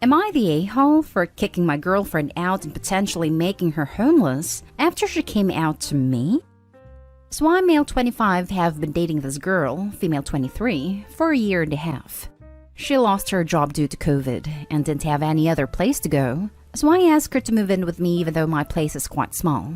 Am I the a-hole for kicking my girlfriend out and potentially making her homeless after she came out to me? So I, male 25, have been dating this girl, female 23, for a year and a half. She lost her job due to COVID and didn't have any other place to go, so I asked her to move in with me even though my place is quite small.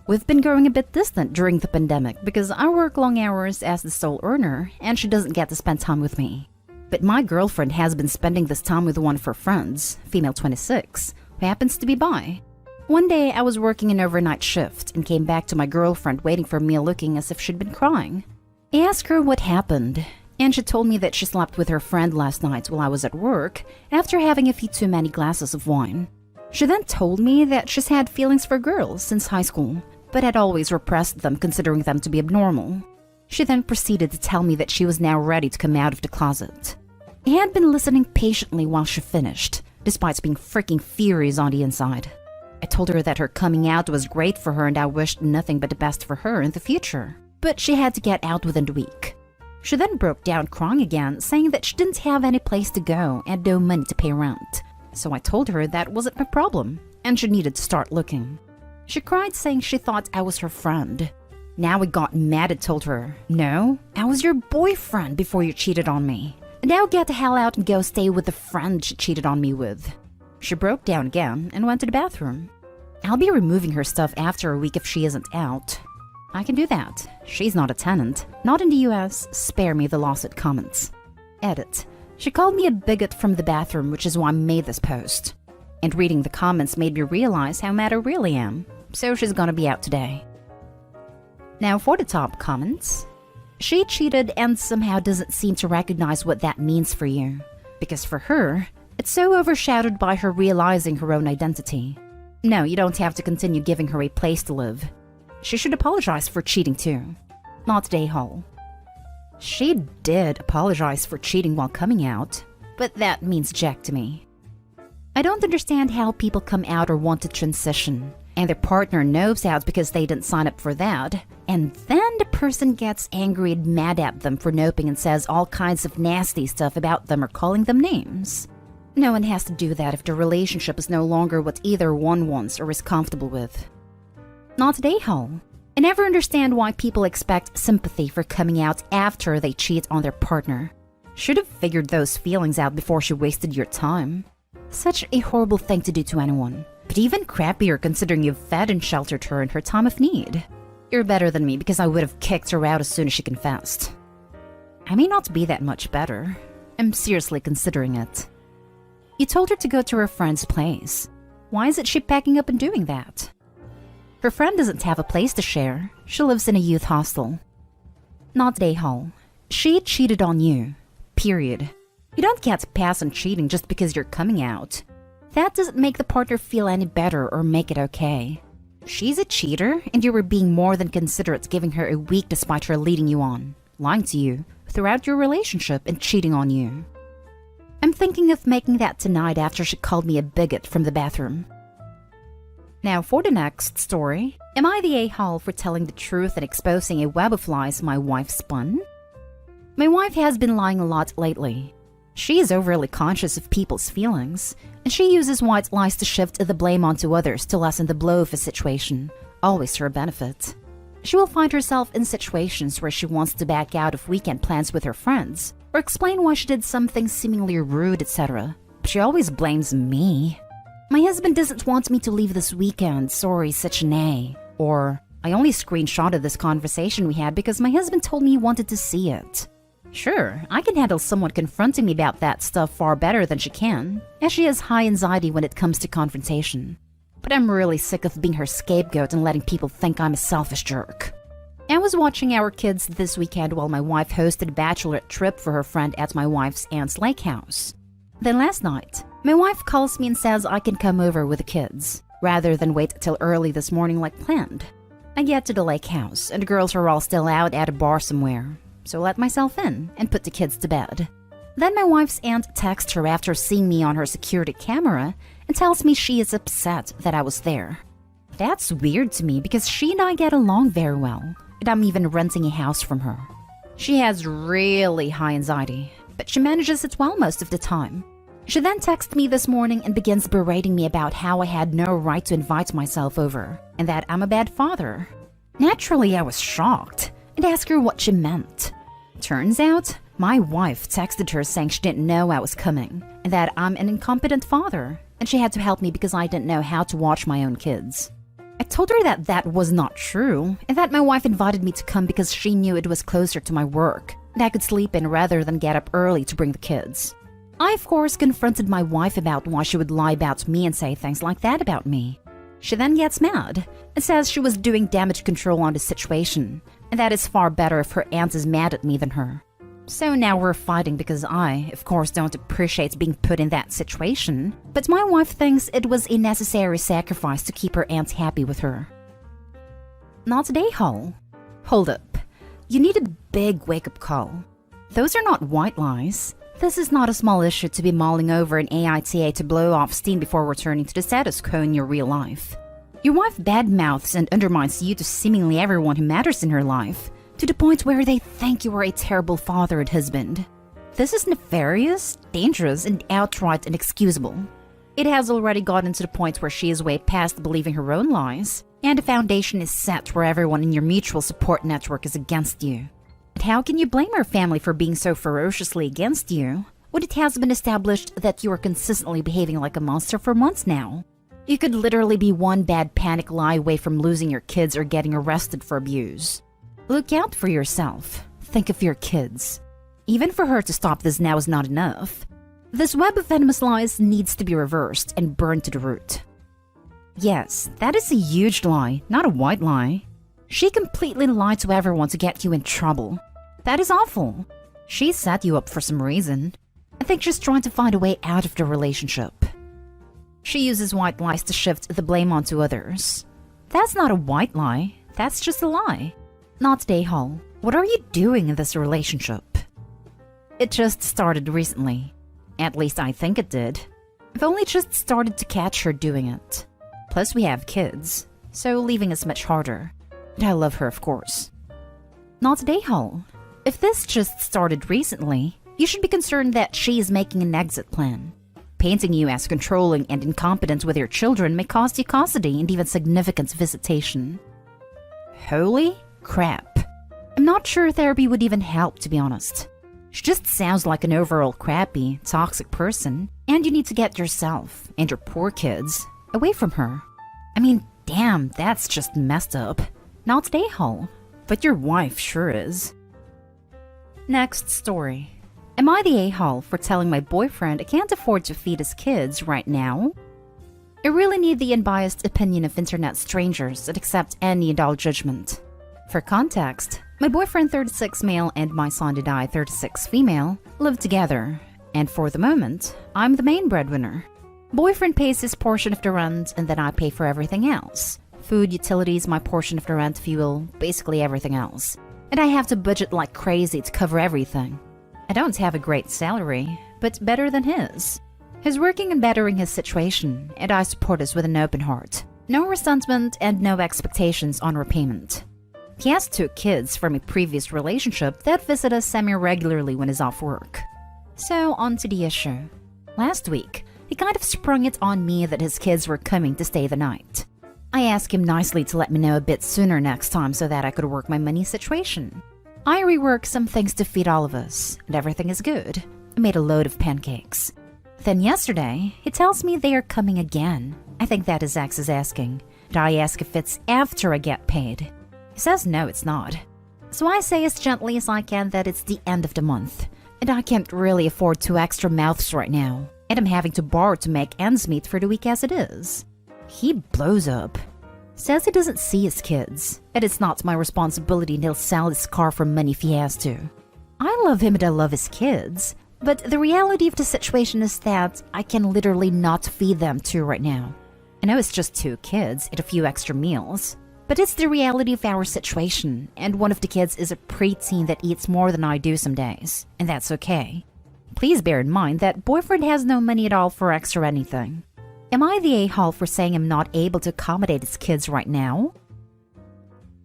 We've been growing a bit distant during the pandemic because I work long hours as the sole earner and she doesn't get to spend time with me. But my girlfriend has been spending this time with one of her friends, female 26, who happens to be bi. One day I was working an overnight shift and came back to my girlfriend waiting for me looking as if she'd been crying. I asked her what happened, and she told me that she slept with her friend last night while I was at work after having a few too many glasses of wine. She then told me that she's had feelings for girls since high school, but had always repressed them considering them to be abnormal. She then proceeded to tell me that she was now ready to come out of the closet. I had been listening patiently while she finished, despite being freaking furious on the inside. I told her that her coming out was great for her and I wished nothing but the best for her in the future, but she had to get out within the week. She then broke down crying again, saying that she didn't have any place to go and no money to pay rent. So I told her that wasn't my problem, and she needed to start looking. She cried, saying she thought I was her friend. Now I got mad and told her, "No, I was your boyfriend before you cheated on me. Now get the hell out and go stay with the friend she cheated on me with." She broke down again and went to the bathroom. I'll be removing her stuff after a week if she isn't out. I can do that. She's not a tenant. Not in the US. Spare me the lawsuit comments. Edit. She called me a bigot from the bathroom, which is why I made this post. And reading the comments made me realize how mad I really am. So she's gonna be out today. Now for the top comments. She cheated and somehow doesn't seem to recognize what that means for you. Because for her, it's so overshadowed by her realizing her own identity. No, you don't have to continue giving her a place to live. She should apologize for cheating too. Not the a-hole. She did apologize for cheating while coming out, but that means jack to me. I don't understand how people come out or want to transition, and their partner knows out because they didn't sign up for that, and then the person gets angry and mad at them for noping and says all kinds of nasty stuff about them or calling them names. No one has to do that if the relationship is no longer what either one wants or is comfortable with. Not the a-hole. I never understand why people expect sympathy for coming out after they cheat on their partner. Should have figured those feelings out before she wasted your time. Such a horrible thing to do to anyone. But even crappier considering you've fed and sheltered her in her time of need. You're better than me because I would have kicked her out as soon as she confessed. I may not be that much better. I'm seriously considering it. You told her to go to her friend's place. Why isn't she packing up and doing that? Her friend doesn't have a place to share. She lives in a youth hostel. Not the a-hole. She cheated on you. Period. You don't get to pass on cheating just because you're coming out. That doesn't make the partner feel any better or make it okay. She's a cheater, and you were being more than considerate giving her a week despite her leading you on, lying to you, throughout your relationship and cheating on you. I'm thinking of making that tonight after she called me a bigot from the bathroom. Now for the next story. Am I the a-hole for telling the truth and exposing a web of lies my wife spun? My wife has been lying a lot lately. She is overly conscious of people's feelings, and she uses white lies to shift the blame onto others to lessen the blow of a situation, always to her benefit. She will find herself in situations where she wants to back out of weekend plans with her friends, or explain why she did something seemingly rude, etc. But she always blames me. My husband doesn't want me to leave this weekend, sorry, such an A. Or, I only screenshotted this conversation we had because my husband told me he wanted to see it. Sure, I can handle someone confronting me about that stuff far better than she can, as she has high anxiety when it comes to confrontation. But I'm really sick of being her scapegoat and letting people think I'm a selfish jerk. I was watching our kids this weekend while my wife hosted a bachelorette trip for her friend at my wife's aunt's lake house. Then last night, my wife calls me and says I can come over with the kids, rather than wait till early this morning like planned. I get to the lake house, and the girls are all still out at a bar somewhere. So I let myself in and put the kids to bed. Then my wife's aunt texts her after seeing me on her security camera and tells me she is upset that I was there. That's weird to me because she and I get along very well, and I'm even renting a house from her. She has really high anxiety, but she manages it well most of the time. She then texted me this morning and begins berating me about how I had no right to invite myself over and that I'm a bad father. Naturally, I was shocked and asked her what she meant. Turns out, my wife texted her saying she didn't know I was coming and that I'm an incompetent father and she had to help me because I didn't know how to watch my own kids. I told her that that was not true and that my wife invited me to come because she knew it was closer to my work and I could sleep in rather than get up early to bring the kids. I, of course, confronted my wife about why she would lie about me and say things like that about me. She then gets mad and says she was doing damage control on the situation and that it's far better if her aunt is mad at me than her. So now we're fighting because I, of course, don't appreciate being put in that situation, but my wife thinks it was a necessary sacrifice to keep her aunt happy with her. Not today, Hall. Hold up. You need a big wake-up call. Those are not white lies. This is not a small issue to be mulling over in AITA to blow off steam before returning to the status quo in your real life. Your wife badmouths and undermines you to seemingly everyone who matters in her life, to the point where they think you are a terrible father and husband. This is nefarious, dangerous, and outright inexcusable. It has already gotten to the point where she is way past believing her own lies, and the foundation is set where everyone in your mutual support network is against you. But how can you blame her family for being so ferociously against you, when it has been established that you are consistently behaving like a monster for months now? You could literally be one bad panic lie away from losing your kids or getting arrested for abuse. Look out for yourself. Think of your kids. Even for her to stop this now is not enough. This web of venomous lies needs to be reversed and burned to the root. Yes, that is a huge lie, not a white lie. She completely lied to everyone to get you in trouble. That is awful. She set you up for some reason. I think she's trying to find a way out of the relationship. She uses white lies to shift the blame onto others. That's not a white lie. That's just a lie. Not today, Hall. What are you doing in this relationship? It just started recently. At least I think it did. I've only just started to catch her doing it. Plus we have kids, so leaving is much harder. But I love her, of course. Not today, Hall. If this just started recently, you should be concerned that she is making an exit plan. Painting you as controlling and incompetent with your children may cost you custody and even significant visitation. Holy crap. I'm not sure therapy would even help, to be honest. She just sounds like an overall crappy, toxic person, and you need to get yourself and your poor kids away from her. I mean, damn, that's just messed up. Not today, Hall, but your wife sure is. Next story. Am I the a-hole for telling my boyfriend I can't afford to feed his kids right now? I really need the unbiased opinion of internet strangers that accept any and all judgment. For context, my boyfriend 36 male and my son Didai 36 female live together, and for the moment, I'm the main breadwinner. Boyfriend pays his portion of the rent and then I pay for everything else. Food, utilities, my portion of the rent, fuel, basically everything else. And I have to budget like crazy to cover everything. I don't have a great salary, but better than his. He's working and bettering his situation, and I support us with an open heart. No resentment and no expectations on repayment. He has 2 kids from a previous relationship that visit us semi-regularly when he's off work. So on to the issue. Last week, he kind of sprung it on me that his kids were coming to stay the night. I asked him nicely to let me know a bit sooner next time so that I could work my money situation. I reworked some things to feed all of us, and everything is good. I made a load of pancakes. Then yesterday, he tells me they are coming again. I think that his ex is asking. And I ask if it's after I get paid. He says no, it's not. So I say as gently as I can that it's the end of the month, and I can't really afford 2 extra mouths right now, and I'm having to borrow to make ends meet for the week as it is. He blows up. Says he doesn't see his kids, and it's not my responsibility and he'll sell his car for money if he has to. I love him and I love his kids, but the reality of the situation is that I can literally not feed them 2 right now. I know it's just 2 kids and a few extra meals, but it's the reality of our situation, and one of the kids is a preteen that eats more than I do some days, and that's okay. Please bear in mind that boyfriend has no money at all for extra anything. Am I the a-hole for saying I'm not able to accommodate his kids right now?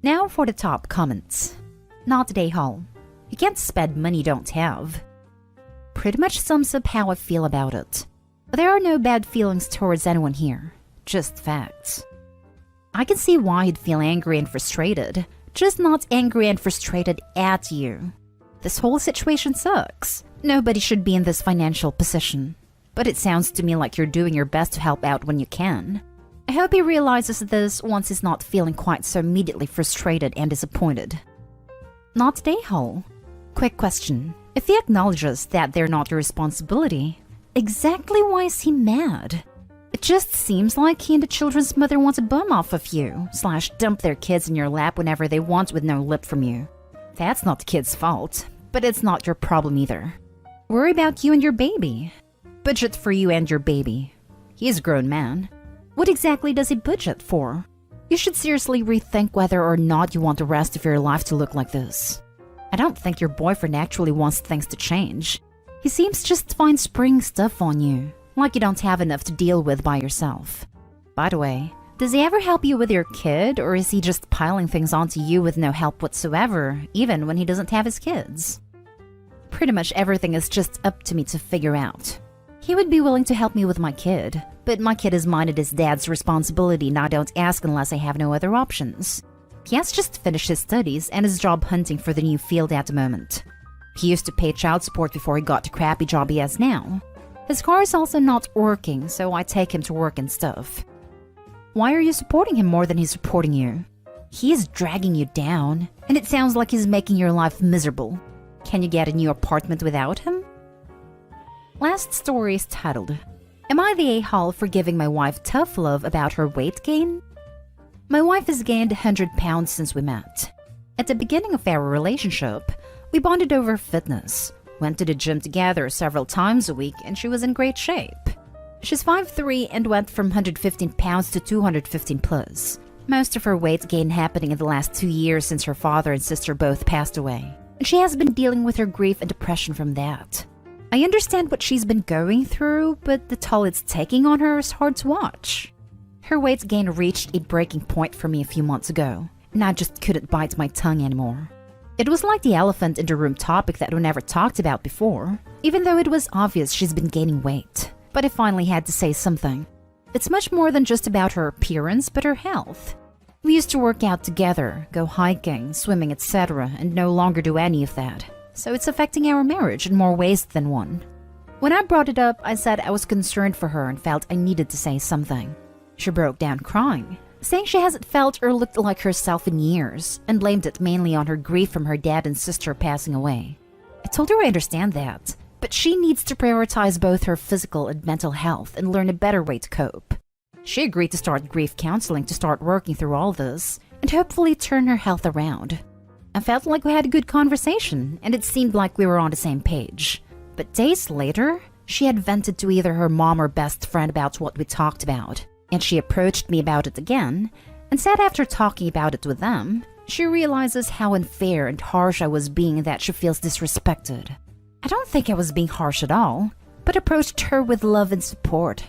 Now for the top comments. Not the a-hole. You can't spend money you don't have. Pretty much sums up how I feel about it. There are no bad feelings towards anyone here, just facts. I can see why you'd feel angry and frustrated, just not angry and frustrated at you. This whole situation sucks. Nobody should be in this financial position. But it sounds to me like you're doing your best to help out when you can. I hope he realizes this once he's not feeling quite so immediately frustrated and disappointed. Not the ahole. Quick question. If he acknowledges that they're not your responsibility, exactly why is he mad? It just seems like he and the children's mother want a bum off of you, / dump their kids in your lap whenever they want with no lip from you. That's not the kid's fault, but it's not your problem either. Worry about you and your baby. Budget for you and your baby. He's a grown man. What exactly does he budget for? You should seriously rethink whether or not you want the rest of your life to look like this. I don't think your boyfriend actually wants things to change. He seems just fine spring stuff on you, like you don't have enough to deal with by yourself. By the way, does he ever help you with your kid, or is he just piling things onto you with no help whatsoever, even when he doesn't have his kids? Pretty much everything is just up to me to figure out. He would be willing to help me with my kid, but my kid is mine and his dad's responsibility and I don't ask unless I have no other options. He has just finished his studies and is job hunting for the new field at the moment. He used to pay child support before he got the crappy job he has now. His car is also not working, so I take him to work and stuff. Why are you supporting him more than he's supporting you? He is dragging you down, and it sounds like he's making your life miserable. Can you get a new apartment without him? Last story is titled, Am I the a-hole for giving my wife tough love about her weight gain? My wife has gained 100 pounds since we met. At the beginning of our relationship, we bonded over fitness, went to the gym together several times a week, and she was in great shape. She's 5'3" and went from 115 pounds to 215 plus. Most of her weight gain happening in the last 2 years since her father and sister both passed away. And she has been dealing with her grief and depression from that. I understand what she's been going through, but the toll it's taking on her is hard to watch. Her weight gain reached a breaking point for me a few months ago, and I just couldn't bite my tongue anymore. It was like the elephant in the room topic that we never talked about before, even though it was obvious she's been gaining weight. But I finally had to say something. It's much more than just about her appearance, but her health. We used to work out together, go hiking, swimming, etc., and no longer do any of that. So it's affecting our marriage in more ways than one. When I brought it up, I said I was concerned for her and felt I needed to say something. She broke down crying, saying she hasn't felt or looked like herself in years, and blamed it mainly on her grief from her dad and sister passing away. I told her I understand that, but she needs to prioritize both her physical and mental health and learn a better way to cope. She agreed to start grief counseling to start working through all this, and hopefully turn her health around. I felt like we had a good conversation, and it seemed like we were on the same page. But days later, she had vented to either her mom or best friend about what we talked about, and she approached me about it again, and said after talking about it with them, she realizes how unfair and harsh I was being and that she feels disrespected. I don't think I was being harsh at all, but approached her with love and support.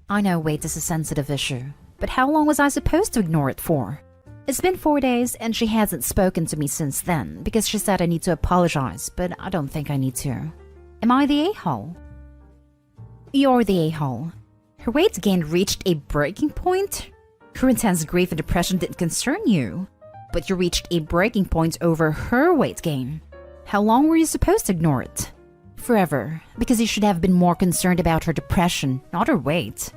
I know weight is a sensitive issue, but how long was I supposed to ignore it for? It's been 4 days and she hasn't spoken to me since then because she said I need to apologize, but I don't think I need to. Am I the a-hole? You're the a-hole. Her weight gain reached a breaking point? Her intense grief and depression didn't concern you, but you reached a breaking point over her weight gain. How long were you supposed to ignore it? Forever, because you should have been more concerned about her depression, not her weight.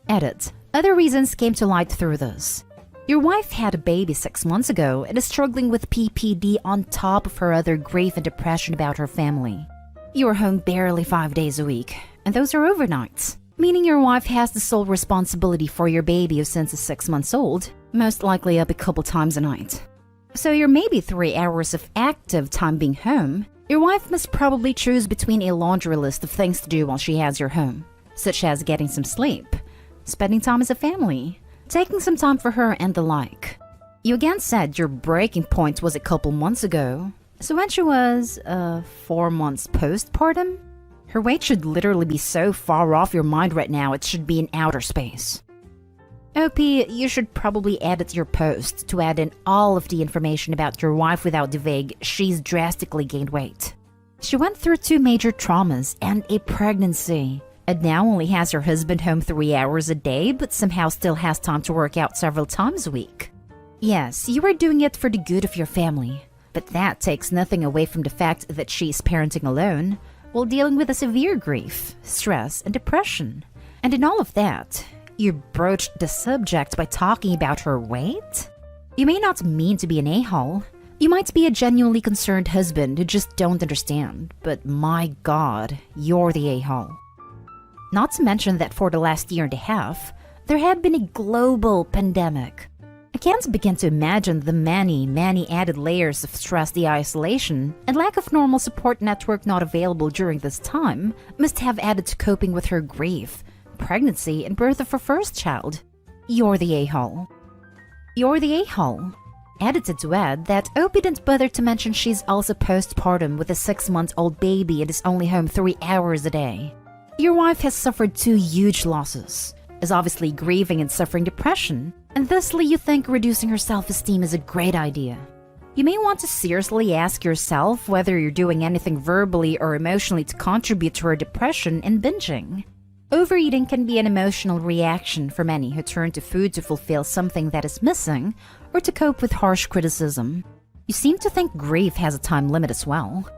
Edit. Other reasons came to light through this. Your wife had a baby 6 months ago and is struggling with PPD on top of her other grief and depression about her family. You are home barely 5 days a week, and those are overnights, meaning your wife has the sole responsibility for your baby who since is 6 months old, most likely up a couple times a night. So your maybe 3 hours of active time being home, your wife must probably choose between a laundry list of things to do while she has your home, such as getting some sleep, spending time as a family, taking some time for her, and the like. You again said your breaking point was a couple months ago, so when she was, 4 months postpartum? Her weight should literally be so far off your mind right now it should be in outer space. OP, you should probably edit your post to add in all of the information about your wife without the vague, she's drastically gained weight. She went through 2 major traumas and a pregnancy. and now only has her husband home 3 hours a day, but somehow still has time to work out several times a week. Yes, you are doing it for the good of your family, but that takes nothing away from the fact that she's parenting alone while dealing with a severe grief, stress, and depression. And in all of that, you broached the subject by talking about her weight? You may not mean to be an a-hole. You might be a genuinely concerned husband who just don't understand, but my God, you're the a-hole. Not to mention that for the last year and a half, there had been a global pandemic. I can't begin to imagine the many added layers of stress the isolation and lack of normal support network not available during this time must have added to coping with her grief, pregnancy, and birth of her first child. You're the a-hole. You're the a-hole. Edited to add that Opie didn't bother to mention she's also postpartum with a 6-month-old baby and is only home 3 hours a day. Your wife has suffered 2 huge losses, is obviously grieving and suffering depression, and thusly you think reducing her self-esteem is a great idea. You may want to seriously ask yourself whether you're doing anything verbally or emotionally to contribute to her depression and binging. Overeating can be an emotional reaction for many who turn to food to fulfill something that is missing or to cope with harsh criticism. You seem to think grief has a time limit as well.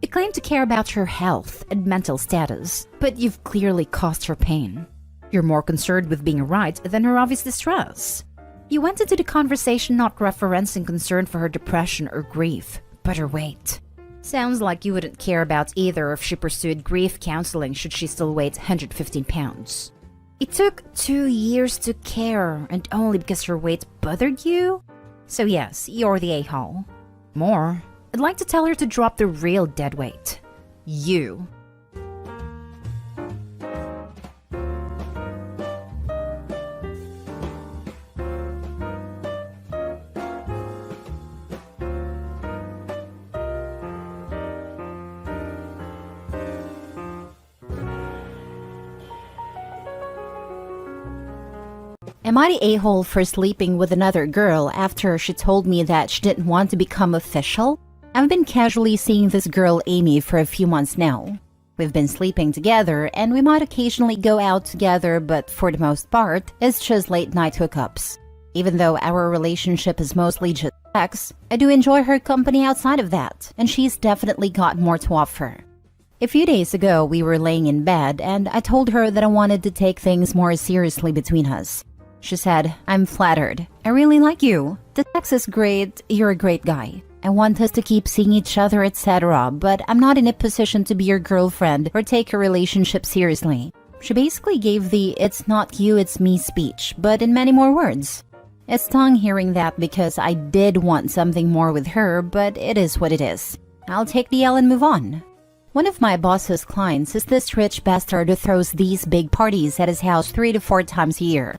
You claim to care about her health and mental status, but you've clearly caused her pain. You're more concerned with being right than her obvious distress. You went into the conversation not referencing concern for her depression or grief, but her weight. Sounds like you wouldn't care about either if she pursued grief counseling should she still weigh 115 pounds. It took 2 years to care, and only because her weight bothered you? So yes, you're the a-hole. More, I'd like to tell her to drop the real dead weight. You. Am I the a-hole for sleeping with another girl after she told me that she didn't want to become official? I've been casually seeing this girl Amy for a few months now. We've been sleeping together and we might occasionally go out together, but for the most part, it's just late night hookups. Even though our relationship is mostly just sex, I do enjoy her company outside of that, and she's definitely got more to offer. A few days ago, we were laying in bed and I told her that I wanted to take things more seriously between us. She said, "I'm flattered. I really like you. The sex is great. You're a great guy. I want us to keep seeing each other, etc., but I'm not in a position to be your girlfriend or take a relationship seriously." She basically gave the "it's not you, it's me" speech, but in many more words. It stung hearing that because I did want something more with her, but it is what it is. I'll take the L and move on. One of my boss's clients is this rich bastard who throws these big parties at his house 3 to 4 times a year.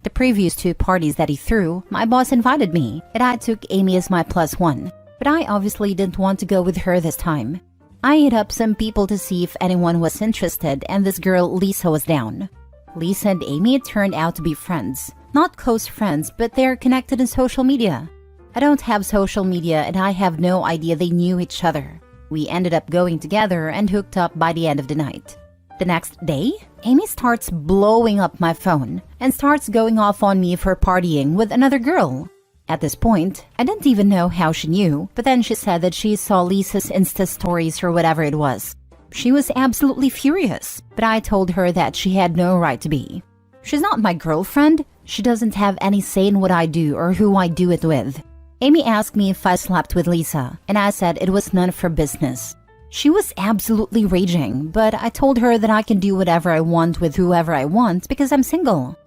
The previous 2 parties that he threw, my boss invited me, and I took Amy as my +1. But I obviously didn't want to go with her this time. I hit up some people to see if anyone was interested, and this girl Lisa was down. Lisa and Amy turned out to be friends. Not close friends, but they're connected in social media. I don't have social media and I have no idea they knew each other. We ended up going together and hooked up by the end of the night. The next day, Amy starts blowing up my phone and starts going off on me for partying with another girl. At this point, I didn't even know how she knew, but then she said that she saw Lisa's Insta stories or whatever it was. She was absolutely furious, but I told her that she had no right to be. She's not my girlfriend. She doesn't have any say in what I do or who I do it with. Amy asked me if I slept with Lisa, and I said it was none of her business. She was absolutely raging, but I told her that I can do whatever I want with whoever I want because I'm single.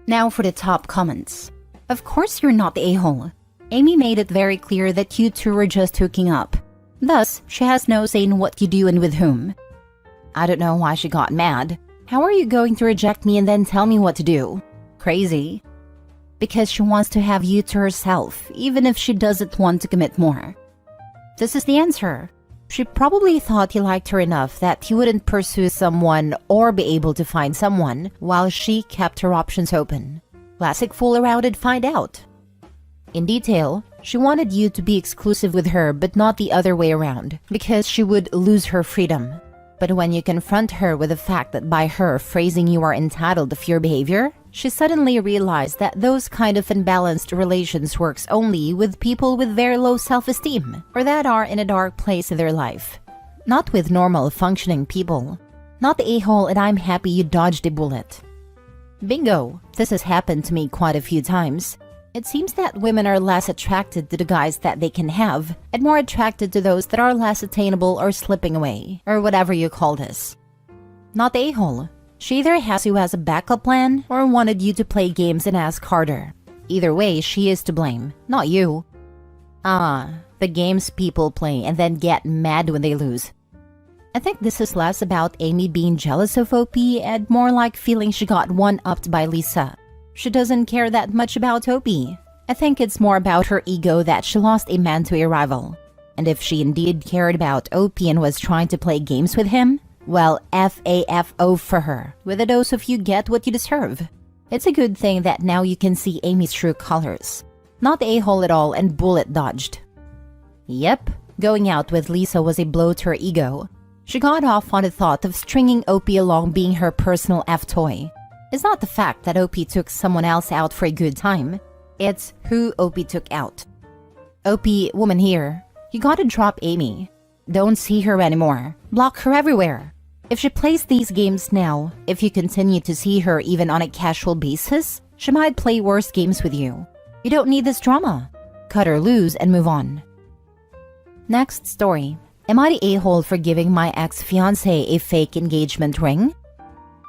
Now for the top comments. Of course you're not the a-hole. Amy made it very clear that you two were just hooking up. Thus, she has no say in what you do and with whom. I don't know why she got mad. How are you going to reject me and then tell me what to do? Crazy. Because she wants to have you to herself, even if she doesn't want to commit more. This is the answer. She probably thought you liked her enough that you wouldn't pursue someone or be able to find someone while she kept her options open. Classic fool around and find out. In detail, she wanted you to be exclusive with her but not the other way around because she would lose her freedom. But when you confront her with the fact that by her phrasing you are entitled of your behavior, she suddenly realized that those kind of imbalanced relations works only with people with very low self-esteem or that are in a dark place in their life. Not with normal functioning people. Not the a-hole, and I'm happy you dodged a bullet. Bingo! This has happened to me quite a few times. It seems that women are less attracted to the guys that they can have and more attracted to those that are less attainable or slipping away, or whatever you call this. Not the a-hole. She either has you as a backup plan or wanted you to play games and ask harder. Either way, she is to blame, not you. The games people play and then get mad when they lose. I think this is less about Amy being jealous of OP and more like feeling she got one-upped by Lisa. She doesn't care that much about OP. I think it's more about her ego that she lost a man to a rival. And if she indeed cared about OP and was trying to play games with him, well, FAFO for her. With a dose of you get what you deserve. It's a good thing that now you can see Amy's true colors. Not the a-hole at all and bullet dodged. Yep, going out with Lisa was a blow to her ego. She got off on the thought of stringing OP along being her personal F-toy. It's not the fact that OP took someone else out for a good time. It's who OP took out. OP, woman here, you gotta drop Amy. Don't see her anymore. Block her everywhere. If she plays these games now, if you continue to see her even on a casual basis, she might play worse games with you. You don't need this drama. Cut her loose and move on. Next story. Am I the a-hole for giving my ex-fiancé a fake engagement ring?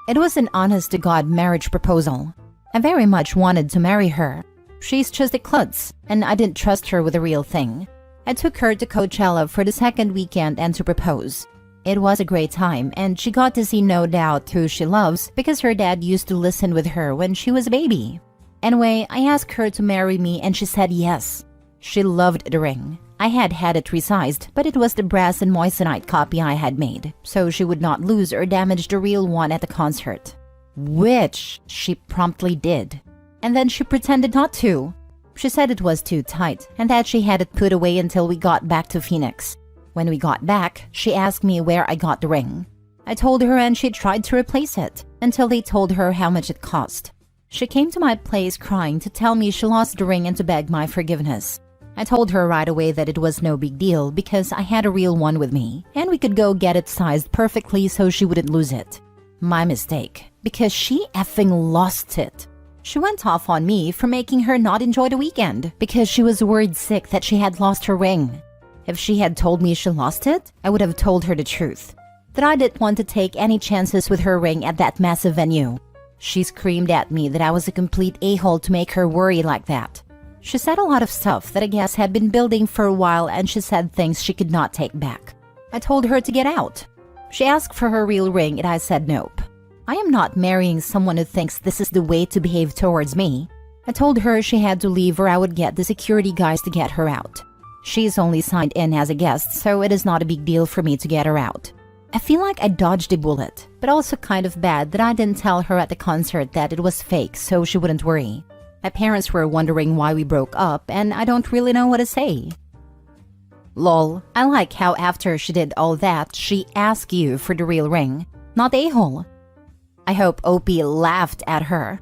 It was an honest-to-God marriage proposal. I very much wanted to marry her. She's just a klutz, and I didn't trust her with the real thing. I took her to Coachella for the second weekend and to propose. It was a great time, and she got to see no doubt who she loves because her dad used to listen with her when she was a baby. Anyway, I asked her to marry me and she said yes. She loved the ring. I had it resized, but it was the brass and moissanite copy I had made, so she would not lose or damage the real one at the concert. Which she promptly did. And then she pretended not to. She said it was too tight and that she had it put away until we got back to Phoenix. When we got back, she asked me where I got the ring. I told her and she tried to replace it until they told her how much it cost. She came to my place crying to tell me she lost the ring and to beg my forgiveness. I told her right away that it was no big deal because I had a real one with me and we could go get it sized perfectly so she wouldn't lose it. My mistake, because she effing lost it. She went off on me for making her not enjoy the weekend because she was worried sick that she had lost her ring. If she had told me she lost it, I would have told her the truth. That I didn't want to take any chances with her ring at that massive venue. She screamed at me that I was a complete a-hole to make her worry like that. She said a lot of stuff that I guess had been building for a while and she said things she could not take back. I told her to get out. She asked for her real ring and I said nope. I am not marrying someone who thinks this is the way to behave towards me. I told her she had to leave or I would get the security guys to get her out. She's only signed in as a guest, so it is not a big deal for me to get her out. I feel like I dodged a bullet, but also kind of bad that I didn't tell her at the concert that it was fake so she wouldn't worry. My parents were wondering why we broke up, and I don't really know what to say. Lol, I like how after she did all that, she asked you for the real ring, not a-hole. I hope OP laughed at her.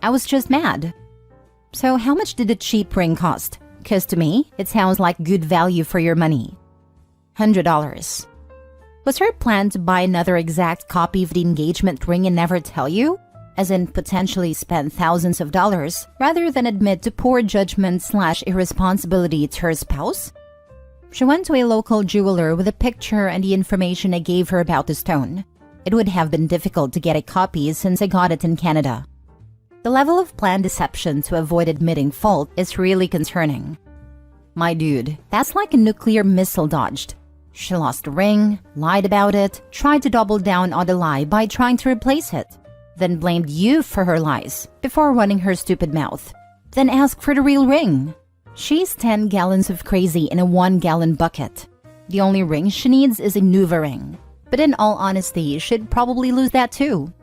I was just mad. So how much did the cheap ring cost? Cause to me, it sounds like good value for your money. $100. Was her plan to buy another exact copy of the engagement ring and never tell you? As in potentially spend thousands of dollars, rather than admit to poor judgment/irresponsibility to her spouse? She went to a local jeweler with a picture and the information I gave her about the stone. It would have been difficult to get a copy since I got it in Canada. The level of planned deception to avoid admitting fault is really concerning. My dude, that's like a nuclear missile dodged. She lost the ring, lied about it, tried to double down on the lie by trying to replace it, then blamed you for her lies before running her stupid mouth, then asked for the real ring. She's 10 gallons of crazy in a 1-gallon bucket. The only ring she needs is a Nuva ring. But in all honesty, she'd probably lose that too.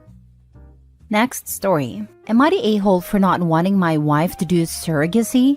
Next story. Am I the a-hole for not wanting my wife to do surrogacy?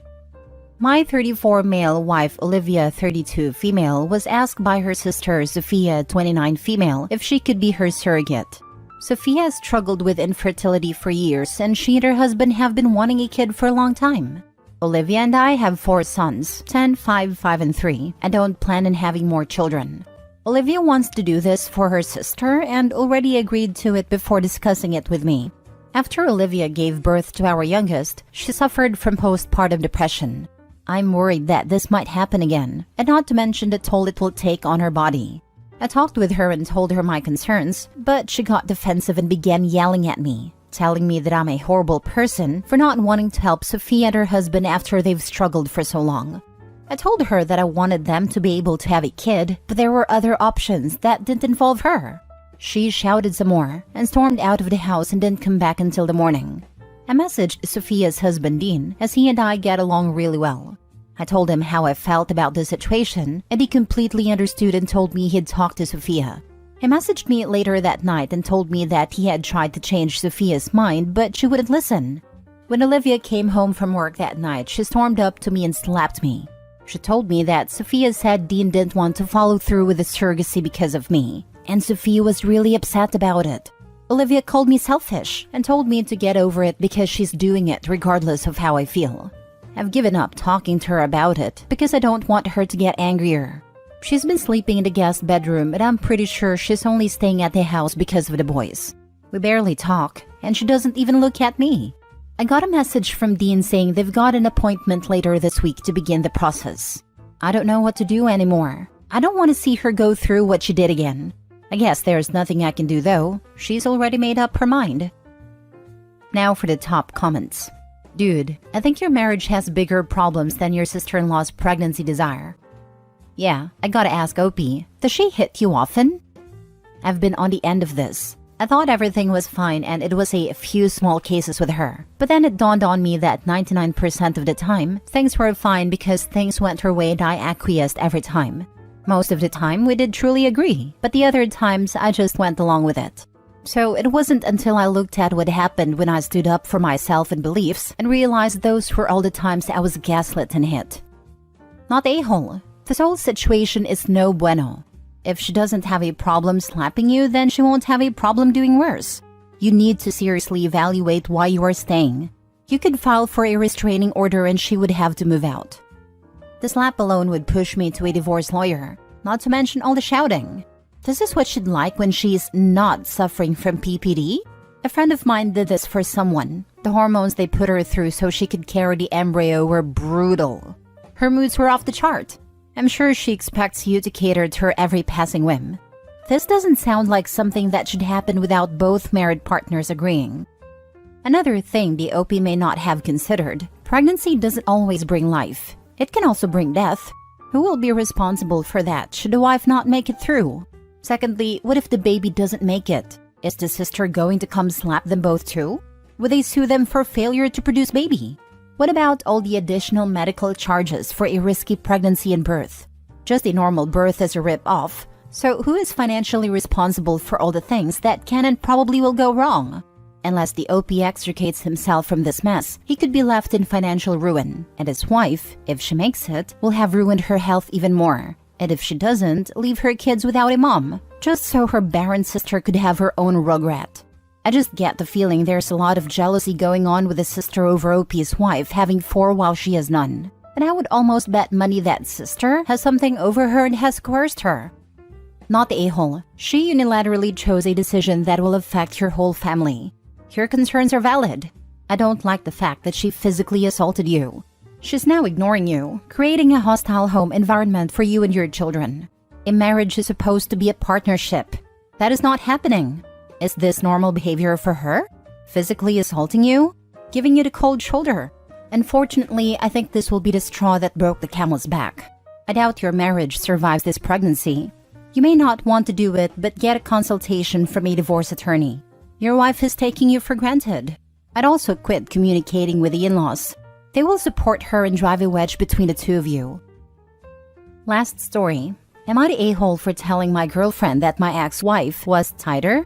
My 34 male wife Olivia 32 female was asked by her sister Sophia 29 female if she could be her surrogate. Sophia has struggled with infertility for years and she and her husband have been wanting a kid for a long time. Olivia and I have 4 sons, 10, 5, 5 and 3, and don't plan on having more children. Olivia wants to do this for her sister and already agreed to it before discussing it with me. After Olivia gave birth to our youngest, she suffered from postpartum depression. I'm worried that this might happen again, and not to mention the toll it will take on her body. I talked with her and told her my concerns, but she got defensive and began yelling at me, telling me that I'm a horrible person for not wanting to help Sophia and her husband after they've struggled for so long. I told her that I wanted them to be able to have a kid, but there were other options that didn't involve her. She shouted some more and stormed out of the house and didn't come back until the morning. I messaged Sophia's husband Dean, as he and I get along really well. I told him how I felt about the situation, and he completely understood and told me he'd talked to Sophia. He messaged me later that night and told me that he had tried to change Sophia's mind, but she wouldn't listen. When Olivia came home from work that night, she stormed up to me and slapped me. She told me that Sophia said Dean didn't want to follow through with the surrogacy because of me, and Sophia was really upset about it. Olivia called me selfish and told me to get over it because she's doing it regardless of how I feel. I've given up talking to her about it because I don't want her to get angrier. She's been sleeping in the guest bedroom, and I'm pretty sure she's only staying at the house because of the boys. We barely talk, and she doesn't even look at me. I got a message from Dean saying they've got an appointment later this week to begin the process. I don't know what to do anymore. I don't want to see her go through what she did again. I guess there's nothing I can do though. She's already made up her mind. Now for the top comments. Dude, I think your marriage has bigger problems than your sister-in-law's pregnancy desire. Yeah, I gotta ask Opie, does she hit you often? I've been on the end of this. I thought everything was fine and it was a few small cases with her. But then it dawned on me that 99% of the time, things were fine because things went her way and I acquiesced every time. Most of the time, we did truly agree, but the other times, I just went along with it. So it wasn't until I looked at what happened when I stood up for myself and beliefs and realized those were all the times I was gaslit and hit. Not a-hole. This whole situation is no bueno. If she doesn't have a problem slapping you, then she won't have a problem doing worse. You need to seriously evaluate why you are staying. You could file for a restraining order and she would have to move out. The slap alone would push me to a divorce lawyer, not to mention all the shouting. This is what she'd like when she's not suffering from PPD? A friend of mine did this for someone. The hormones they put her through so she could carry the embryo were brutal. Her moods were off the chart. I'm sure she expects you to cater to her every passing whim. This doesn't sound like something that should happen without both married partners agreeing. Another thing the OP may not have considered, pregnancy doesn't always bring life. It can also bring death. Who will be responsible for that should the wife not make it through? Secondly, what if the baby doesn't make it? Is the sister going to come slap them both too? Would they sue them for failure to produce baby? What about all the additional medical charges for a risky pregnancy and birth? Just a normal birth is a rip-off, so who is financially responsible for all the things that can and probably will go wrong? Unless the OP extricates himself from this mess, he could be left in financial ruin, and his wife, if she makes it, will have ruined her health even more. And if she doesn't, leave her kids without a mom, just so her barren sister could have her own rugrat. I just get the feeling there's a lot of jealousy going on with the sister over OP's wife having 4 while she has none. And I would almost bet money that sister has something over her and has coerced her. Not the a-hole. She unilaterally chose a decision that will affect your whole family. Your concerns are valid. I don't like the fact that she physically assaulted you. She's now ignoring you, creating a hostile home environment for you and your children. A marriage is supposed to be a partnership. That is not happening. Is this normal behavior for her? Physically assaulting you? Giving you the cold shoulder? Unfortunately, I think this will be the straw that broke the camel's back. I doubt your marriage survives this pregnancy. You may not want to do it, but get a consultation from a divorce attorney. Your wife is taking you for granted. I'd also quit communicating with the in-laws. They will support her and drive a wedge between the two of you. Last story. Am I the a-hole for telling my girlfriend that my ex-wife was tighter?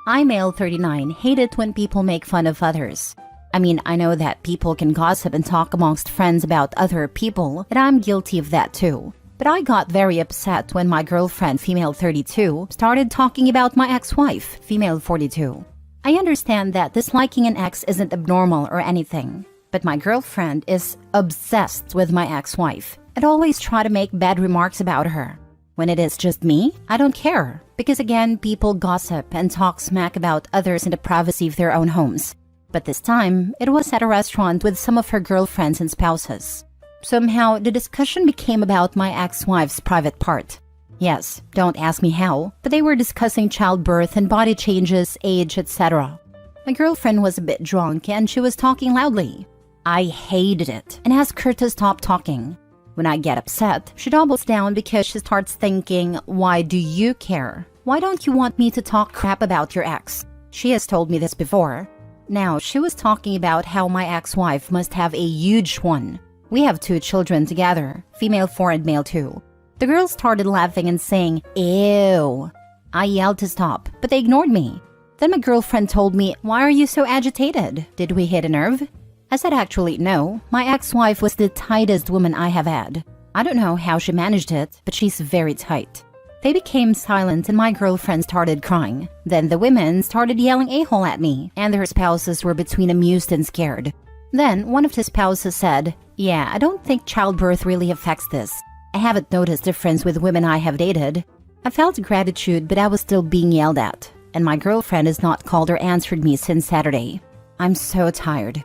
I, male 39, hate it when people make fun of others. I mean, I know that people can gossip and talk amongst friends about other people, and I'm guilty of that too. But I got very upset when my girlfriend, female 32, started talking about my ex-wife, female 42. I understand that disliking an ex isn't abnormal or anything, but my girlfriend is obsessed with my ex-wife and always try to make bad remarks about her. When it is just me, I don't care, because again, people gossip and talk smack about others in the privacy of their own homes. But this time, it was at a restaurant with some of her girlfriends and spouses. Somehow, the discussion became about my ex-wife's private part. Yes, don't ask me how, but they were discussing childbirth and body changes, age, etc. My girlfriend was a bit drunk and she was talking loudly. I hated it and asked her to stop talking. When I get upset, she doubles down because she starts thinking, why do you care? Why don't you want me to talk crap about your ex? She has told me this before. Now, she was talking about how my ex-wife must have a huge one. We have 2 children together, female 4 and male 2. The girls started laughing and saying, ew. I yelled to stop, but they ignored me. Then my girlfriend told me, why are you so agitated? Did we hit a nerve? I said actually no, my ex-wife was the tightest woman I have had. I don't know how she managed it, but she's very tight. They became silent and my girlfriend started crying. Then the women started yelling ahole at me, and their spouses were between amused and scared. Then one of the spouses said, yeah, I don't think childbirth really affects this. I haven't noticed difference with women I have dated. I felt gratitude, but I was still being yelled at, and my girlfriend has not called or answered me since Saturday. I'm so tired.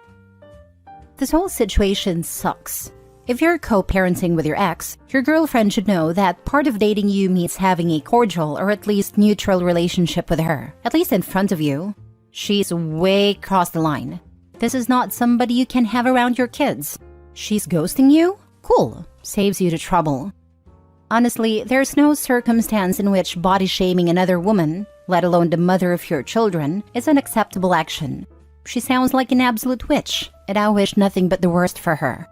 This whole situation sucks. If you're co-parenting with your ex, your girlfriend should know that part of dating you means having a cordial or at least neutral relationship with her, at least in front of you. She's way crossed the line. This is not somebody you can have around your kids. She's ghosting you? Cool. Saves you the trouble. Honestly, there's no circumstance in which body shaming another woman, let alone the mother of your children, is an acceptable action. She sounds like an absolute witch, and I wish nothing but the worst for her.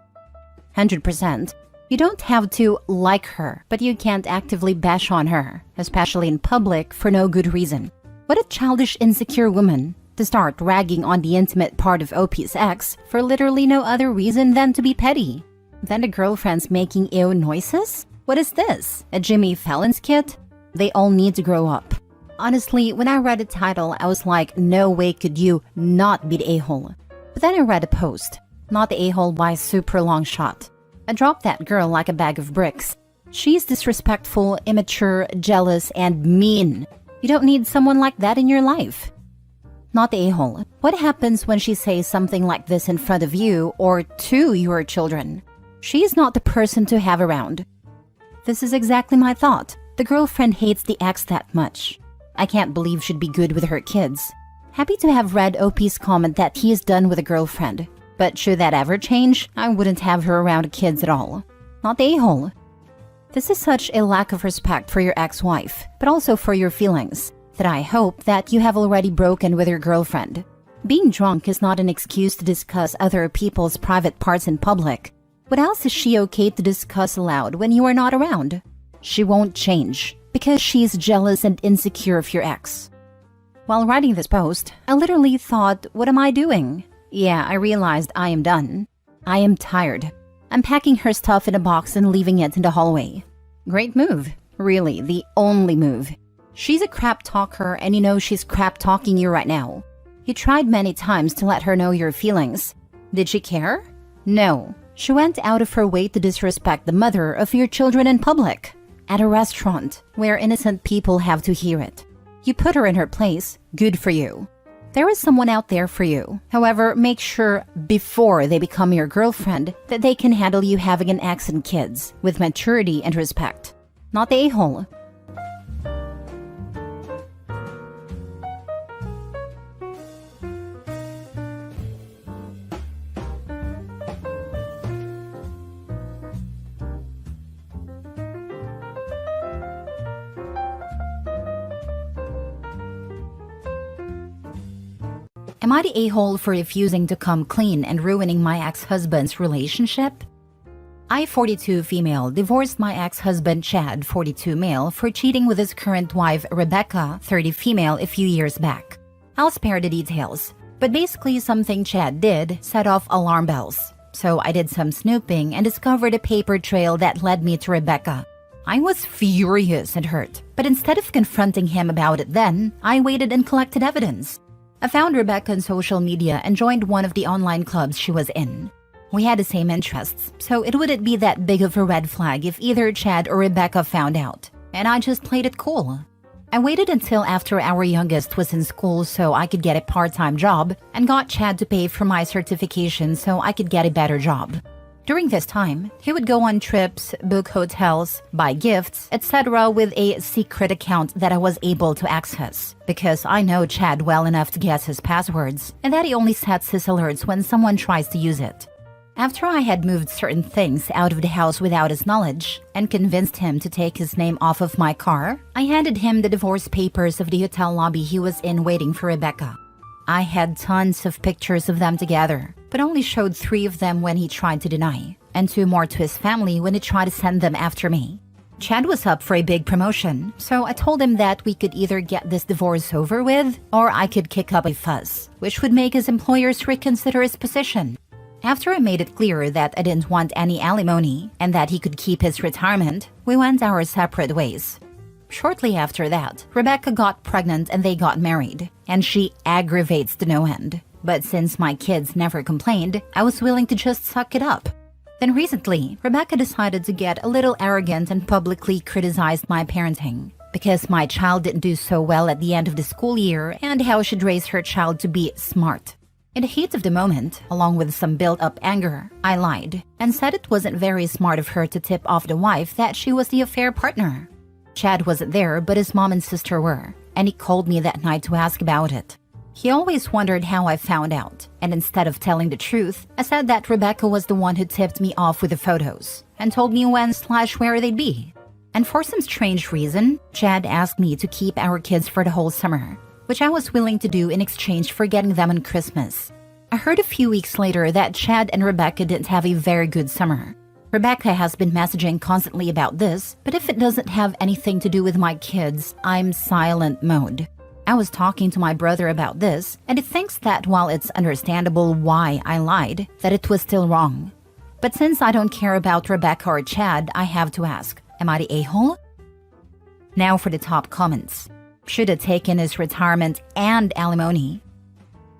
100%. You don't have to like her, but you can't actively bash on her, especially in public, for no good reason. What a childish, insecure woman to start ragging on the intimate part of OP's ex for literally no other reason than to be petty. Then the girlfriend's making ew noises? What is this? A Jimmy Fallon skit? They all need to grow up. Honestly, when I read the title, I was like, no way could you not be the a-hole. But then I read a post. Not the a-hole by a super long shot. I dropped that girl like a bag of bricks. She's disrespectful, immature, jealous, and mean. You don't need someone like that in your life. Not the a-hole. What happens when she says something like this in front of you or to your children? She's not the person to have around. This is exactly my thought. The girlfriend hates the ex that much. I can't believe she'd be good with her kids. Happy to have read OP's comment that he is done with a girlfriend. But should that ever change, I wouldn't have her around kids at all. Not the a-hole. This is such a lack of respect for your ex-wife, but also for your feelings, that I hope that you have already broken with your girlfriend. Being drunk is not an excuse to discuss other people's private parts in public. What else is she okay to discuss aloud when you are not around? She won't change, because she's jealous and insecure of your ex. While writing this post, I literally thought, what am I doing? Yeah, I realized I am done. I am tired. I'm packing her stuff in a box and leaving it in the hallway. Great move. Really, the only move. She's a crap talker and you know she's crap talking you right now. You tried many times to let her know your feelings. Did she care? No. She went out of her way to disrespect the mother of your children in public. At a restaurant, where innocent people have to hear it. You put her in her place. Good for you. There is someone out there for you. However, make sure before they become your girlfriend that they can handle you having an ex and kids with maturity and respect. Not the a-hole. Am I the a-hole for refusing to come clean and ruining my ex-husband's relationship? I, 42 female, divorced my ex-husband Chad, 42 male, for cheating with his current wife Rebecca, 30 female, a few years back. I'll spare the details, But basically something Chad did set off alarm bells. So I did some snooping and discovered a paper trail that led me to Rebecca. I was furious and hurt, but instead of confronting him about it then, I waited and collected evidence. I found Rebecca on social media and joined one of the online clubs she was in. We had the same interests, so it wouldn't be that big of a red flag if either Chad or Rebecca found out, and I just played it cool. I waited until after our youngest was in school so I could get a part-time job and got Chad to pay for my certification so I could get a better job. During this time, he would go on trips, book hotels, buy gifts, etc. with a secret account that I was able to access because I know Chad well enough to guess his passwords and that he only sets his alerts when someone tries to use it. After I had moved certain things out of the house without his knowledge and convinced him to take his name off of my car, I handed him the divorce papers of the hotel lobby he was in waiting for Rebecca. I had tons of pictures of them together, but only showed 3 of them when he tried to deny, and 2 more to his family when he tried to send them after me. Chad was up for a big promotion, so I told him that we could either get this divorce over with, or I could kick up a fuss, which would make his employers reconsider his position. After I made it clear that I didn't want any alimony and that he could keep his retirement, we went our separate ways. Shortly after that, Rebecca got pregnant and they got married, and she aggravates to no end. But since my kids never complained, I was willing to just suck it up. Then recently, Rebecca decided to get a little arrogant and publicly criticized my parenting because my child didn't do so well at the end of the school year and how I should raise her child to be smart. In the heat of the moment, along with some built-up anger, I lied and said it wasn't very smart of her to tip off the wife that she was the affair partner. Chad wasn't there, but his mom and sister were, and he called me that night to ask about it. He always wondered how I found out, and instead of telling the truth, I said that Rebecca was the one who tipped me off with the photos and told me when/where they'd be. And for some strange reason, Chad asked me to keep our kids for the whole summer, which I was willing to do in exchange for getting them on Christmas. I heard a few weeks later that Chad and Rebecca didn't have a very good summer. Rebecca has been messaging constantly about this, but if it doesn't have anything to do with my kids, I'm silent mode. I was talking to my brother about this, and he thinks that while it's understandable why I lied, that it was still wrong. But since I don't care about Rebecca or Chad, I have to ask, am I the a-hole? Now for the top comments. Should have taken his retirement and alimony.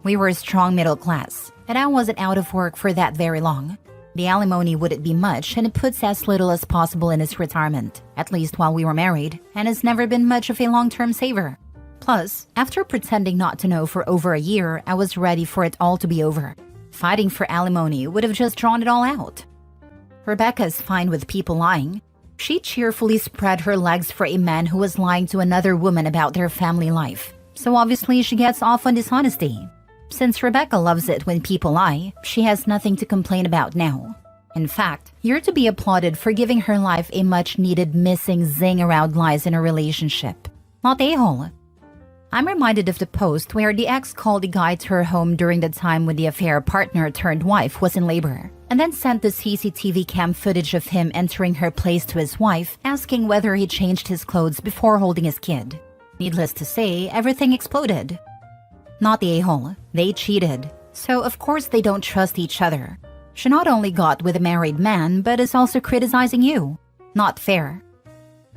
We were a strong middle class, and I wasn't out of work for that very long. The alimony wouldn't be much, and it puts as little as possible in his retirement, at least while we were married, and has never been much of a long-term saver. Plus, after pretending not to know for over a year, I was ready for it all to be over. Fighting for alimony would have just drawn it all out. Rebecca is fine with people lying. She cheerfully spread her legs for a man who was lying to another woman about their family life. So obviously she gets off on dishonesty. Since Rebecca loves it when people lie, she has nothing to complain about now. In fact, you're to be applauded for giving her life a much-needed missing zing around lies in a relationship. Not a-hole. I'm reminded of the post where the ex called the guy to her home during the time when the affair partner turned wife was in labor, and then sent the CCTV cam footage of him entering her place to his wife, asking whether he changed his clothes before holding his kid. Needless to say, everything exploded. Not the a-hole. They cheated. So of course they don't trust each other. She not only got with a married man, but is also criticizing you. Not fair.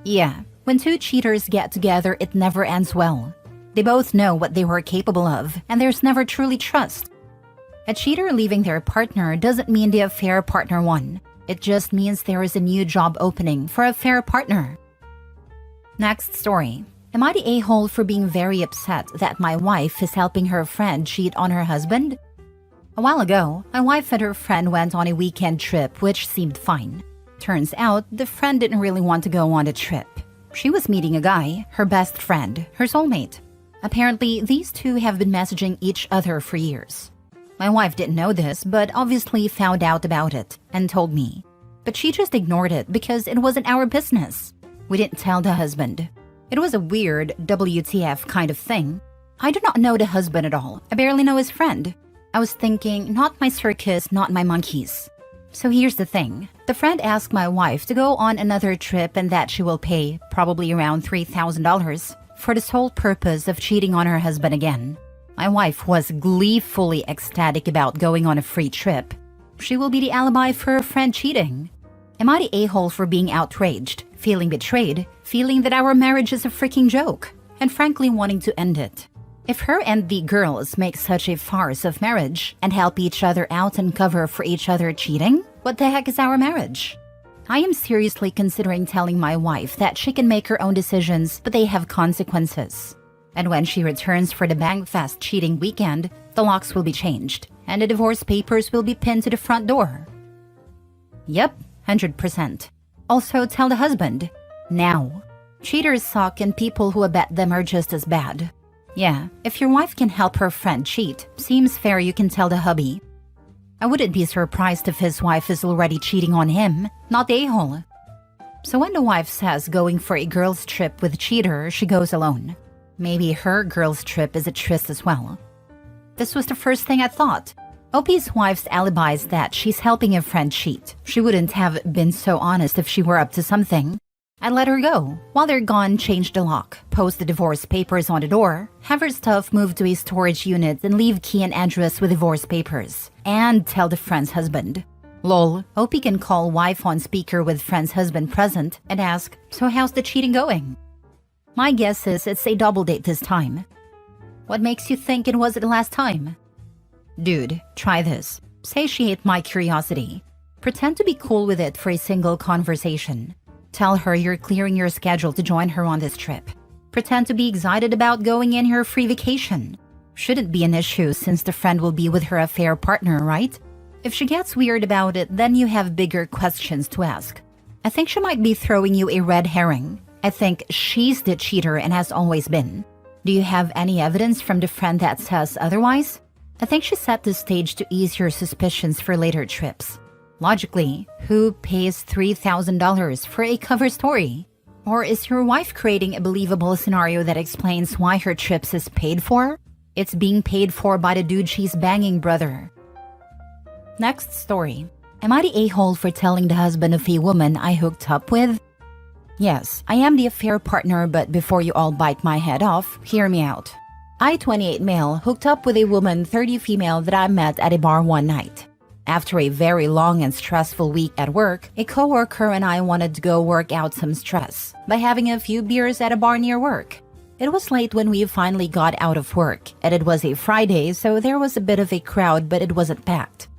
Yeah, when 2 cheaters get together, it never ends well. They both know what they were capable of, and there's never truly trust. A cheater leaving their partner doesn't mean the affair partner won. It just means there is a new job opening for a fair partner. Next story. Am I the a-hole for being very upset that my wife is helping her friend cheat on her husband? A while ago, my wife and her friend went on a weekend trip, which seemed fine. Turns out, the friend didn't really want to go on the trip. She was meeting a guy, her best friend, her soulmate. Apparently, these two have been messaging each other for years. My wife didn't know this, but obviously found out about it and told me. But she just ignored it because it wasn't our business. We didn't tell the husband. It was a weird WTF kind of thing. I do not know the husband at all. I barely know his friend. I was thinking, not my circus, not my monkeys. So here's the thing. The friend asked my wife to go on another trip and that she will pay, probably around $3,000, for the sole purpose of cheating on her husband again. My wife was gleefully ecstatic about going on a free trip. She will be the alibi for her friend cheating. Am I the a-hole for being outraged, feeling betrayed, feeling that our marriage is a freaking joke, and frankly wanting to end it? If her and the girls make such a farce of marriage and help each other out and cover for each other cheating, what the heck is our marriage? I am seriously considering telling my wife that she can make her own decisions, but they have consequences. And when she returns for the Bangfest cheating weekend, the locks will be changed, and the divorce papers will be pinned to the front door. Yep, 100%. Also, tell the husband. Now. Cheaters suck and people who abet them are just as bad. Yeah, if your wife can help her friend cheat, seems fair you can tell the hubby. I wouldn't be surprised if his wife is already cheating on him, not the a-hole. So when the wife says going for a girls' trip with cheater, she goes alone. Maybe her girls' trip is a tryst as well. This was the first thing I thought. OP's wife's alibi is that she's helping a friend cheat. She wouldn't have been so honest if she were up to something. I'd let her go. While they're gone, change the lock, post the divorce papers on the door, have her stuff moved to a storage unit and leave key and address with divorce papers. And tell the friend's husband. Lol, OP can call wife on speaker with friend's husband present and ask, so how's the cheating going? My guess is it's a double date this time. What makes you think it was the last time? Dude, try this. Say she ate my curiosity. Pretend to be cool with it for a single conversation. Tell her you're clearing your schedule to join her on this trip. Pretend to be excited about going in her free vacation. Shouldn't be an issue since the friend will be with her affair partner, right? If she gets weird about it, then you have bigger questions to ask. I think she might be throwing you a red herring. I think she's the cheater and has always been. Do you have any evidence from the friend that says otherwise? I think she set the stage to ease your suspicions for later trips. Logically, who pays $3,000 for a cover story? Or is your wife creating a believable scenario that explains why her trips is paid for? It's being paid for by the dude she's banging, brother. Next story. Am I the a-hole for telling the husband of a woman I hooked up with? Yes, I am the affair partner, but before you all bite my head off, hear me out. I, 28 male, hooked up with a woman, 30 female that I met at a bar one night. After a very long and stressful week at work, a coworker and I wanted to go work out some stress by having a few beers at a bar near work. It was late when we finally got out of work, and it was a Friday, so there was a bit of a crowd, but it wasn't packed.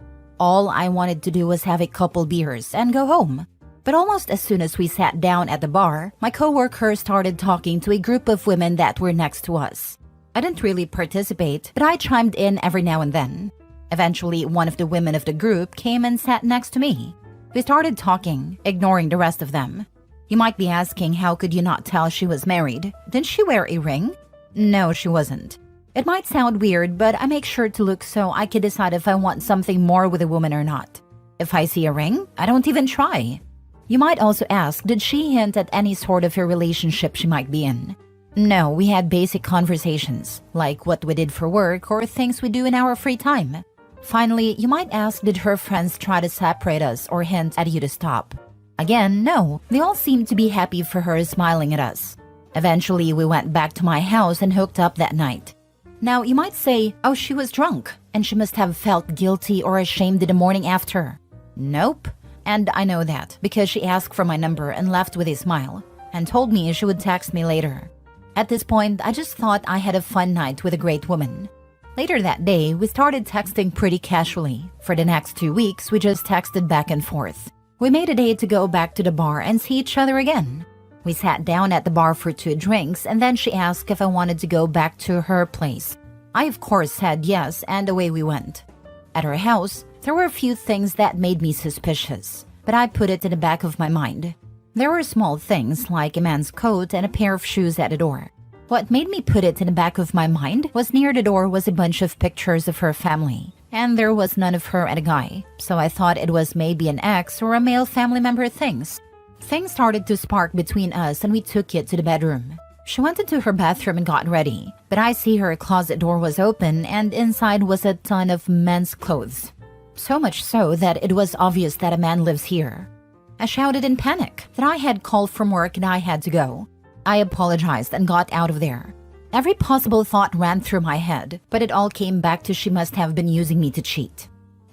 All I wanted to do was have a couple beers and go home. But almost as soon as we sat down at the bar, my coworker started talking to a group of women that were next to us. I didn't really participate, but I chimed in every now and then. Eventually, one of the women of the group came and sat next to me. We started talking, ignoring the rest of them. You might be asking, how could you not tell she was married? Didn't she wear a ring? No, she wasn't. It might sound weird, but I make sure to look so I can decide if I want something more with a woman or not. If I see a ring, I don't even try. You might also ask, did she hint at any sort of a relationship she might be in? No, we had basic conversations, like what we did for work or things we do in our free time. Finally, you might ask, did her friends try to separate us or hint at you to stop? Again, no. They all seemed to be happy for her, smiling at us. Eventually, we went back to my house and hooked up that night. Now, you might say, oh, she was drunk, and she must have felt guilty or ashamed in the morning after. Nope. And I know that, because she asked for my number and left with a smile, and told me she would text me later. At this point, I just thought I had a fun night with a great woman. Later that day, we started texting pretty casually. For the next 2 weeks, we just texted back and forth. We made a date to go back to the bar and see each other again. We sat down at the bar for 2 drinks, and then she asked if I wanted to go back to her place. I, of course, said yes, and away we went. At her house, there were a few things that made me suspicious, but I put it in the back of my mind. There were small things like a man's coat and a pair of shoes at the door. What made me put it in the back of my mind was near the door was a bunch of pictures of her family, and there was none of her and a guy, so I thought it was maybe an ex or a male family member things. Things started to spark between us and we took it to the bedroom. She went into her bathroom and got ready, but I see her closet door was open and inside was a ton of men's clothes. So much so that it was obvious that a man lives here. I shouted in panic that I had called from work and I had to go. I apologized and got out of there. Every possible thought ran through my head, but it all came back to she must have been using me to cheat.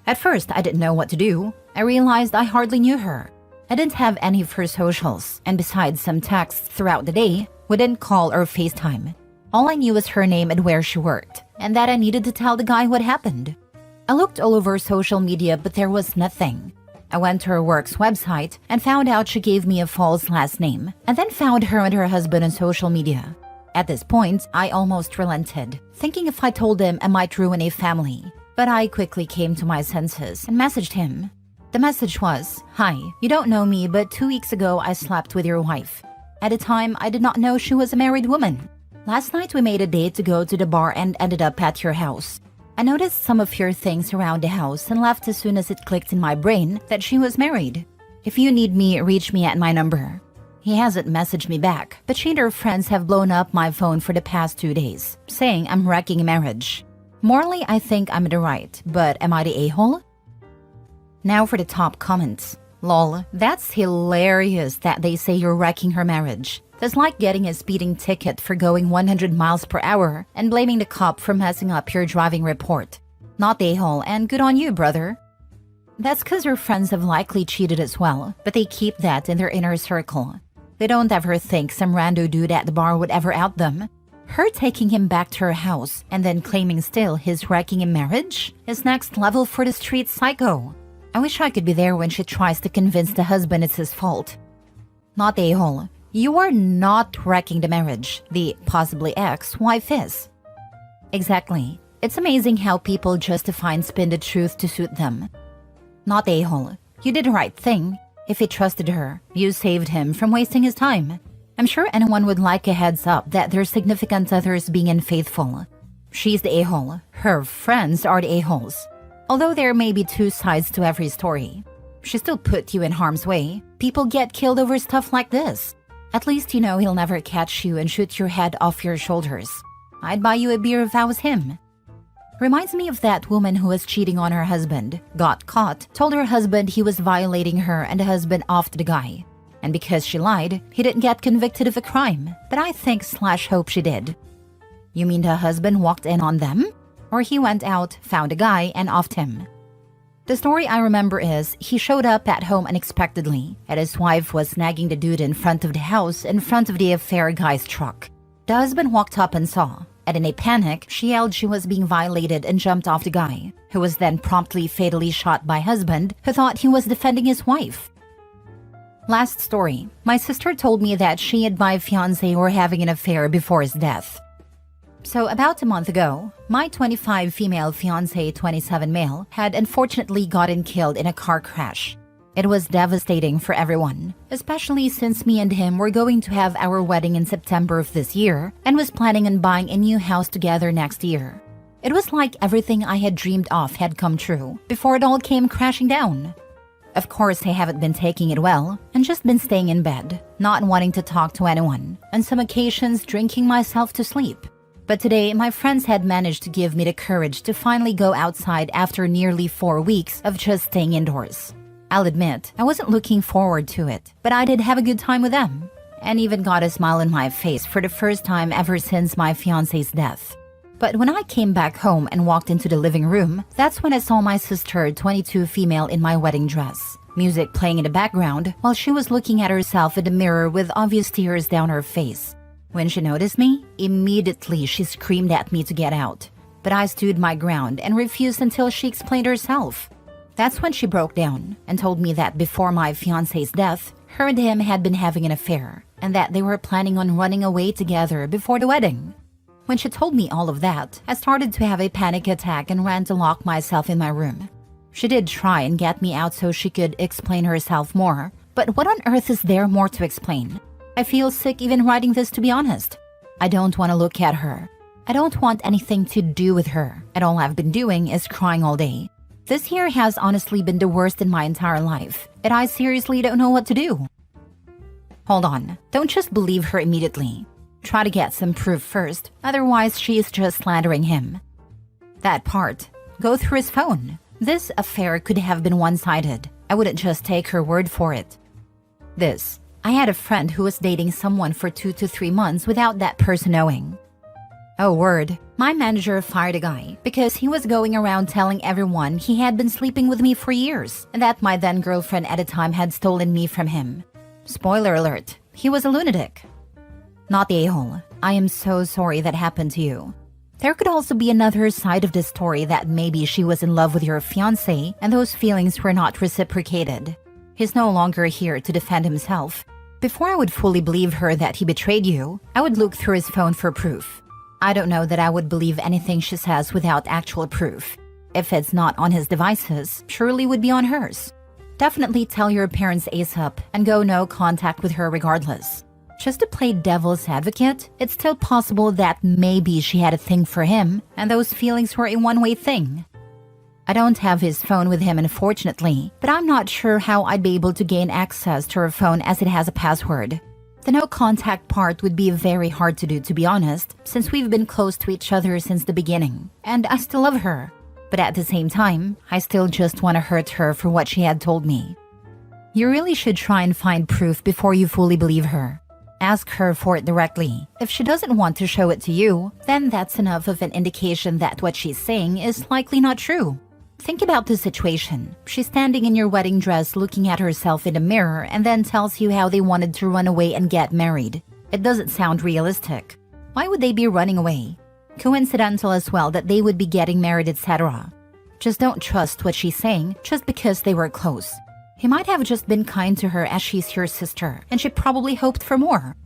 At first, I didn't know what to do. I realized I hardly knew her. I didn't have any of her socials, and besides some texts throughout the day, we didn't call or FaceTime. All I knew was her name and where she worked, and that I needed to tell the guy what happened. I looked all over social media, but there was nothing. I went to her work's website and found out she gave me a false last name, and then found her and her husband on social media. At this point, I almost relented, thinking if I told him I might ruin a family. But I quickly came to my senses and messaged him. The message was, "Hi, you don't know me, but 2 weeks ago I slept with your wife. At the time, I did not know she was a married woman. Last night we made a date to go to the bar and ended up at your house. I noticed some of your things around the house and left as soon as it clicked in my brain that she was married. If you need me, reach me at my number." He hasn't messaged me back, but she and her friends have blown up my phone for the past 2 days, saying I'm wrecking a marriage. Morally, I think I'm in the right, but am I the a-hole? Now for the top comments. Lol, that's hilarious that they say you're wrecking her marriage. That's like getting a speeding ticket for going 100 miles per hour and blaming the cop for messing up your driving report. Not the a-hole, and good on you, brother. That's because your friends have likely cheated as well, but they keep that in their inner circle. They don't ever think some rando dude at the bar would ever out them. Her taking him back to her house and then claiming still he's wrecking a marriage is next level for the street psycho. I wish I could be there when she tries to convince the husband it's his fault. Not the a-hole. You are not wrecking the marriage. The possibly ex-wife is. Exactly. It's amazing how people justify and spin the truth to suit them. Not the a-hole. You did the right thing. If he trusted her, you saved him from wasting his time. I'm sure anyone would like a heads up that their significant other is being unfaithful. She's the a-hole. Her friends are the a-holes. Although there may be two sides to every story. She still put you in harm's way. People get killed over stuff like this. At least you know he'll never catch you and shoot your head off your shoulders. I'd buy you a beer if I was him. Reminds me of that woman who was cheating on her husband, got caught, told her husband he was violating her, and the husband offed the guy. And because she lied, he didn't get convicted of a crime, but I think/hope she did. You mean the husband walked in on them? Or he went out, found a guy, and offed him? The story I remember is he showed up at home unexpectedly, and his wife was nagging the dude in front of the house in front of the affair guy's truck. The husband walked up and saw, and in a panic, she yelled she was being violated and jumped off the guy, who was then promptly fatally shot by husband who thought he was defending his wife. Last story. My sister told me that she and my fiancé were having an affair before his death. So about a month ago, my 25 female fiancé, 27 male, had unfortunately gotten killed in a car crash. It was devastating for everyone, especially since me and him were going to have our wedding in September of this year and was planning on buying a new house together next year. It was like everything I had dreamed of had come true before it all came crashing down. Of course, I haven't been taking it well and just been staying in bed, not wanting to talk to anyone, on some occasions drinking myself to sleep. But today, my friends had managed to give me the courage to finally go outside after nearly 4 weeks of just staying indoors. I'll admit, I wasn't looking forward to it, but I did have a good time with them, and even got a smile on my face for the first time ever since my fiancé's death. But when I came back home and walked into the living room, that's when I saw my sister, 22 female, in my wedding dress. Music playing in the background while she was looking at herself in the mirror with obvious tears down her face. When she noticed me, immediately she screamed at me to get out. But I stood my ground and refused until she explained herself. That's when she broke down and told me that before my fiancé's death, her and him had been having an affair and that they were planning on running away together before the wedding. When she told me all of that, I started to have a panic attack and ran to lock myself in my room. She did try and get me out so she could explain herself more, but what on earth is there more to explain? I feel sick even writing this, to be honest. I don't want to look at her. I don't want anything to do with her, and all I've been doing is crying all day. This year has honestly been the worst in my entire life, and I seriously don't know what to do. Hold on, don't just believe her immediately. Try to get some proof first, otherwise she is just slandering him. That part. Go through his phone. This affair could have been one-sided. I wouldn't just take her word for it. This. I had a friend who was dating someone for 2 to 3 months without that person knowing. Oh, word. My manager fired a guy because he was going around telling everyone he had been sleeping with me for years and that my then girlfriend at the time had stolen me from him. Spoiler alert, he was a lunatic. Not the a-hole. I am so sorry that happened to you. There could also be another side of the story that maybe she was in love with your fiancé and those feelings were not reciprocated. He's no longer here to defend himself. Before I would fully believe her that he betrayed you, I would look through his phone for proof. I don't know that I would believe anything she says without actual proof. If it's not on his devices, surely would be on hers. Definitely tell your parents ASAP and go no contact with her regardless. Just to play devil's advocate, it's still possible that maybe she had a thing for him and those feelings were a one-way thing. I don't have his phone with him unfortunately, but I'm not sure how I'd be able to gain access to her phone as it has a password. The no contact part would be very hard to do, to be honest, since we've been close to each other since the beginning, and I still love her. But at the same time, I still just want to hurt her for what she had told me. You really should try and find proof before you fully believe her. Ask her for it directly. If she doesn't want to show it to you, then that's enough of an indication that what she's saying is likely not true. Think about the situation. She's standing in your wedding dress looking at herself in the mirror and then tells you how they wanted to run away and get married. It doesn't sound realistic. Why would they be running away? Coincidental as well that they would be getting married, etc. Just don't trust what she's saying just because they were close. He might have just been kind to her as she's your sister, and she probably hoped for more.